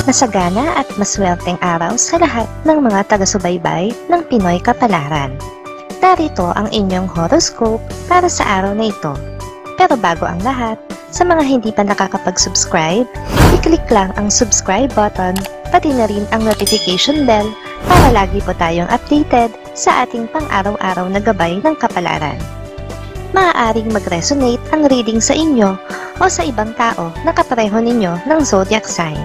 Masagana at maswerteng araw sa lahat ng mga taga-subaybay ng Pinoy Kapalaran. Narito ang inyong horoscope para sa araw na ito. Pero bago ang lahat, sa mga hindi pa nakakapag-subscribe, i-click lang ang subscribe button, pati na rin ang notification bell para lagi po tayong updated sa ating pang-araw-araw na gabay ng kapalaran. Maaaring mag-resonate ang reading sa inyo o sa ibang tao na kapareho ninyo ng zodiac sign.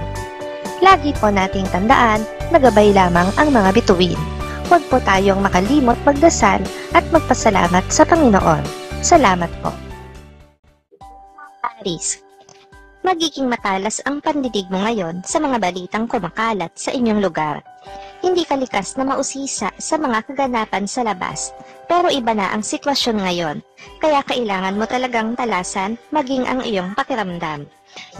Lagi po nating tandaan na gabay lamang ang mga bituin. Huwag po tayong makalimot magdasal at magpasalamat sa Panginoon. Salamat po. Aries, magiging matalas ang pandidig mo ngayon sa mga balitang kumakalat sa inyong lugar. Hindi ka likas na mausisa sa mga kaganapan sa labas, pero iba na ang sitwasyon ngayon, kaya kailangan mo talagang talasan maging ang iyong pakiramdam.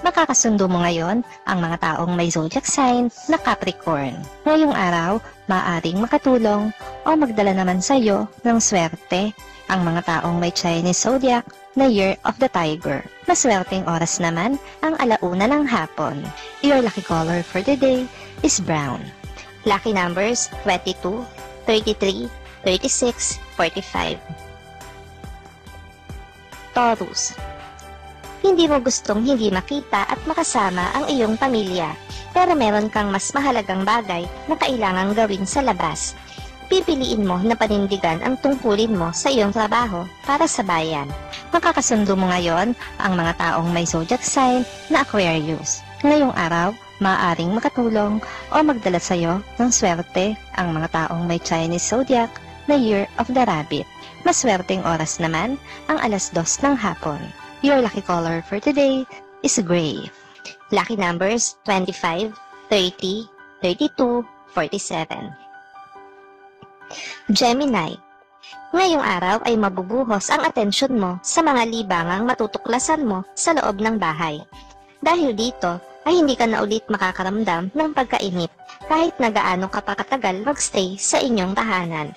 Makakasundo mo ngayon ang mga taong may zodiac sign na Capricorn. Ngayong araw, maaaring makatulong o magdala naman sa iyo ng swerte ang mga taong may Chinese zodiac na Year of the Tiger. Maswerteng oras naman ang 1:00 ng hapon. Your lucky color for the day is brown. Lucky numbers 22, 33, 36, 45. Taurus, hindi mo gustong hindi makita at makasama ang iyong pamilya, pero meron kang mas mahalagang bagay na kailangang gawin sa labas. Pipiliin mo na panindigan ang tungkulin mo sa iyong trabaho para sa bayan. Makakasundo mo ngayon ang mga taong may zodiac sign na Aquarius. Ngayong araw, maaaring makatulong o magdala sa iyo ng swerte ang mga taong may Chinese zodiac na Year of the Rabbit. Maswerteng oras naman ang 2:00 ng hapon. Your lucky color for today is gray. Lucky numbers 25, 30, 32, 47. Gemini, ngayong araw ay mabubuhos ang atensyon mo sa mga libangang matutuklasan mo sa loob ng bahay. Dahil dito, ay hindi ka na ulit makakaramdam ng pagkainip kahit na gaano ka pa katagal magstay sa inyong tahanan.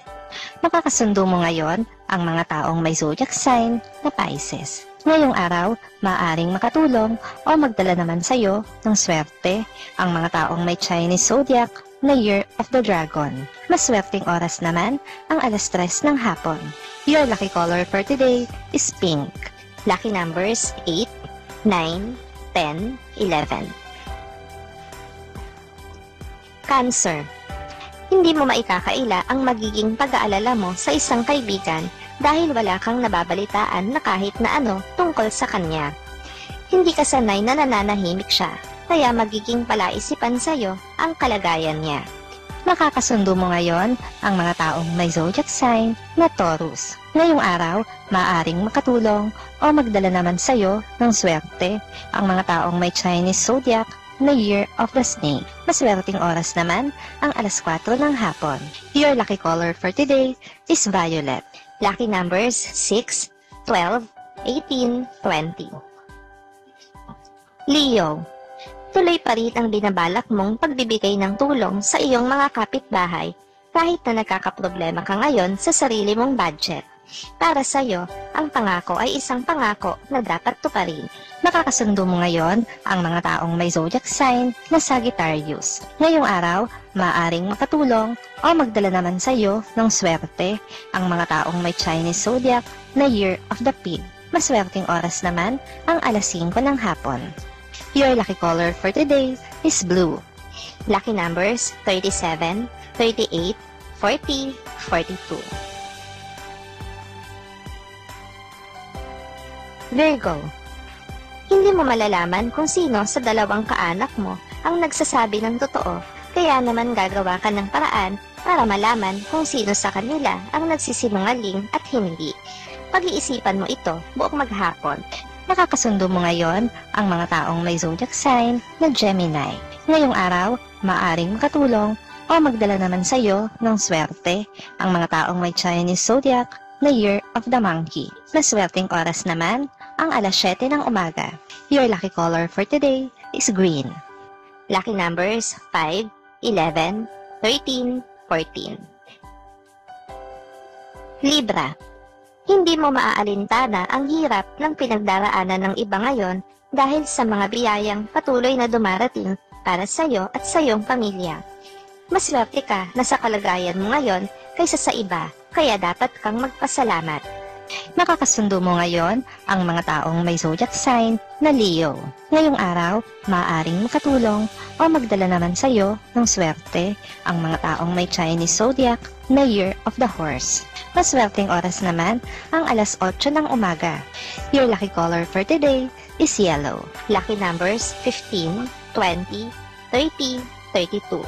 Makakasundo mo ngayon ang mga taong may zodiac sign na Pisces. Ngayong araw, maaaring makatulong o magdala naman sa iyo ng swerte ang mga taong may Chinese zodiac na Year of the Dragon. Maswerteng oras naman ang 3:00 ng hapon. Your lucky color for today is pink. Lucky numbers 8, 9, 10, 11. Cancer, hindi mo maikakaila ang magiging pag-aalala mo sa isang kaibigan dahil wala kang nababalitaan na kahit na ano tungkol sa kanya. Hindi ka sanay na nananahimik siya, kaya magiging palaisipan sa'yo ang kalagayan niya. Makakasundo mo ngayon ang mga taong may zodiac sign na Taurus. Ngayong araw, maaaring makatulong o magdala naman sa'yo ng swerte ang mga taong may Chinese zodiac na Year of the Snake. Maswerteng oras naman ang 4:00 ng hapon. Your lucky color for today is violet. Lucky numbers 6, 12, 18, 20. Leo, tuloy pa rin ang binabalak mong pagbibigay ng tulong sa iyong mga kapitbahay kahit na nagkakaproblema ka ngayon sa sarili mong budget. Para sa iyo, ang pangako ay isang pangako na dapat tuparin. Makakasundo mo ngayon ang mga taong may zodiac sign na Sagittarius. Ngayong araw, maaaring makatulong o magdala naman sa iyo ng swerte ang mga taong may Chinese zodiac na Year of the Pig. Maswerteng oras naman ang 5:00 ng hapon. Your lucky color for today is blue. Lucky numbers 37, 38, 40, 42. Virgo, hindi mo malalaman kung sino sa dalawang kaanak mo ang nagsasabi ng totoo, kaya naman gagawa ka ng paraan para malaman kung sino sa kanila ang nagsisinungaling at hindi. Pag-iisipan mo ito buong maghapon. Nakakasundo mo ngayon ang mga taong may zodiac sign na Gemini. Ngayong araw, maaaring makatulong o magdala naman sa iyo ng swerte ang mga taong may Chinese zodiac na Year of the Monkey. Maswerteng oras naman ang 7:00 ng umaga. Your lucky color for today is green. Lucky numbers 5, 11, 13, 14. Libra, hindi mo maaalintana ang hirap ng pinagdaraanan ng iba ngayon dahil sa mga biyayang patuloy na dumarating para sa'yo at sa iyong pamilya. Maswerte ka na sa kalagayan mo ngayon kaysa sa iba, kaya dapat kang magpasalamat. Makakasundo mo ngayon ang mga taong may zodiac sign na Leo. Ngayong araw, maaaring makatulong o magdala naman sa iyo ng swerte ang mga taong may Chinese zodiac na Year of the Horse. Maswerteng oras naman ang alas 8 ng umaga. Your lucky color for today is yellow. Lucky numbers 15, 20, 30, 32.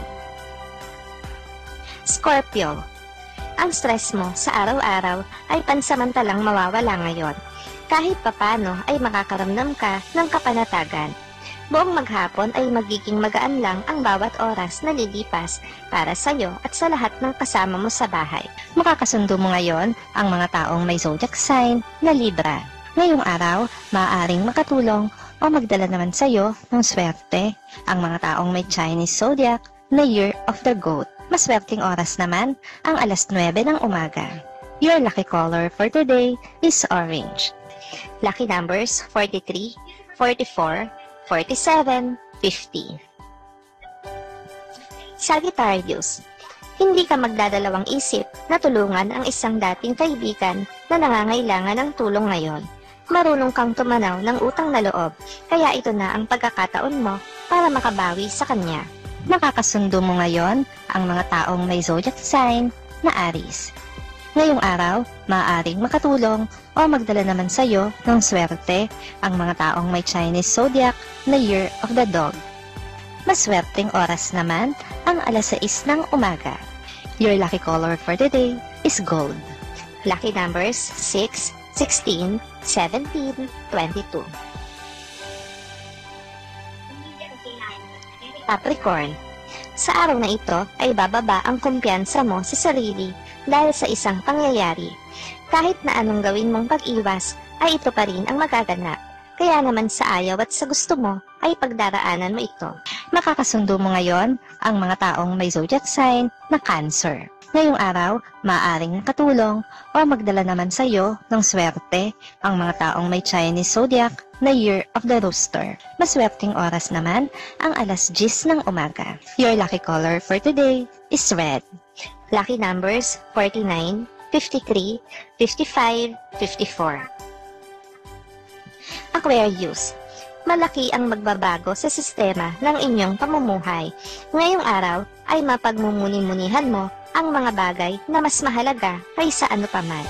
Scorpio. Ang stress mo sa araw-araw ay pansamantalang mawawala ngayon. Kahit papano ay makakaramdam ka ng kapanatagan. Buong maghapon ay magiging magaan lang ang bawat oras na lilipas para sa iyo at sa lahat ng kasama mo sa bahay. Makakasundo mo ngayon ang mga taong may zodiac sign na Libra. Ngayong araw, maaaring makatulong o magdala naman sa iyo ng swerte ang mga taong may Chinese zodiac na Year of the Goat. Maswerteng oras naman ang alas 9 ng umaga. Your lucky color for today is orange. Lucky numbers 43, 44, 47, 50. Sagittarius. Hindi ka magdadalawang isip na tulungan ang isang dating kaibigan na nangangailangan ng tulong ngayon. Marunong kang tumanaw ng utang na loob, kaya ito na ang pagkakataon mo para makabawi sa kanya. Makakasundo mo ngayon ang mga taong may zodiac sign na Aries. Ngayong araw, maaaring makatulong o magdala naman sa iyo ng swerte ang mga taong may Chinese zodiac na Year of the Dog. Maswerteng oras naman ang alas 6 ng umaga. Your lucky color for today is gold. Lucky numbers 6, 16, 17, 22. Capricorn. Sa araw na ito ay bababa ang kumpiyansa mo sa sarili dahil sa isang pangyayari. Kahit na anong gawin mong pag-iwas, ay ito pa rin ang magaganap. Kaya naman sa ayaw at sa gusto mo, ay pagdaraanan mo ito. Makakasundo mo ngayon ang mga taong may zodiac sign na Cancer. Ngayong araw, maaaring makatulong o magdala naman sa iyo ng swerte ang mga taong may Chinese zodiac na Year of the Rooster. Maswerteng oras naman ang alas 10 ng umaga. Your lucky color for today is red. Lucky numbers 49, 53, 55, 54. Aquarius. Malaki ang magbabago sa sistema ng inyong pamumuhay. Ngayong araw ay mapagmumuni-munihan mo ang mga bagay na mas mahalaga kaysa ano paman.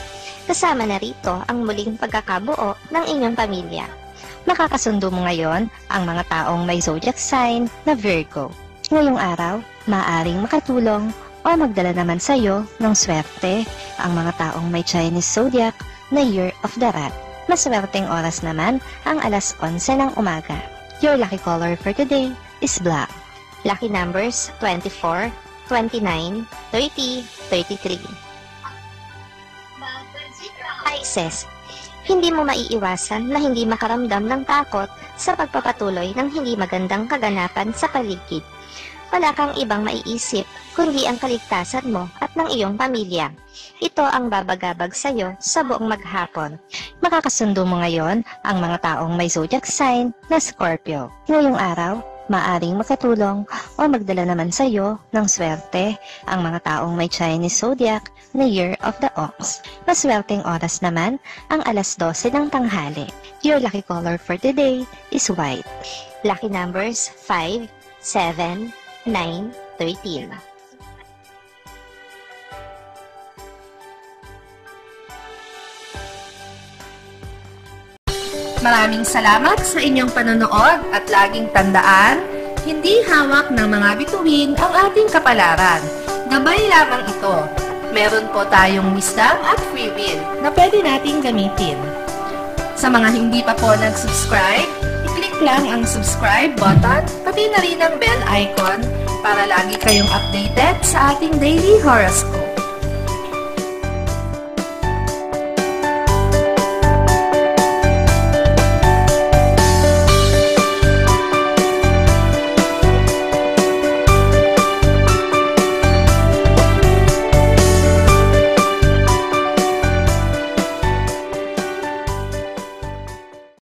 Kasama na rito ang muling pagkakabuo ng inyong pamilya. Makakasundo mo ngayon ang mga taong may zodiac sign na Virgo. Ngayong araw, maaaring makatulong o magdala naman sa iyo ng swerte ang mga taong may Chinese zodiac na Year of the Rat. Maswerteng oras naman ang alas 11 ng umaga. Your lucky color for today is black. Lucky numbers 24, 29, 30, 33. Pisces. Hindi mo maiiwasan na hindi makaramdam ng takot sa pagpapatuloy ng hindi magandang kaganapan sa paligid. Wala kang ibang maiisip kundi ang kaligtasan mo at ng iyong pamilya. Ito ang babagabag sa iyo sa buong maghapon. Makakasundo mo ngayon ang mga taong may zodiac sign na Scorpio. Ngayong araw, maaring makatulong o magdala naman sa iyo ng swerte ang mga taong may Chinese zodiac na Year of the Ox. Maswerteng oras naman ang alas 12 ng tanghali. Your lucky color for today is white. Lucky numbers 5, 7, 9, 13. Maraming salamat sa inyong panonood at laging tandaan, hindi hawak ng mga bituin ang ating kapalaran. Gabay lamang ito. Meron po tayong wisdom at free will na pwede nating gamitin. Sa mga hindi pa po nag-subscribe, i-click lang ang subscribe button, pati na rin ang bell icon para lagi kayong updated sa ating daily horoscope.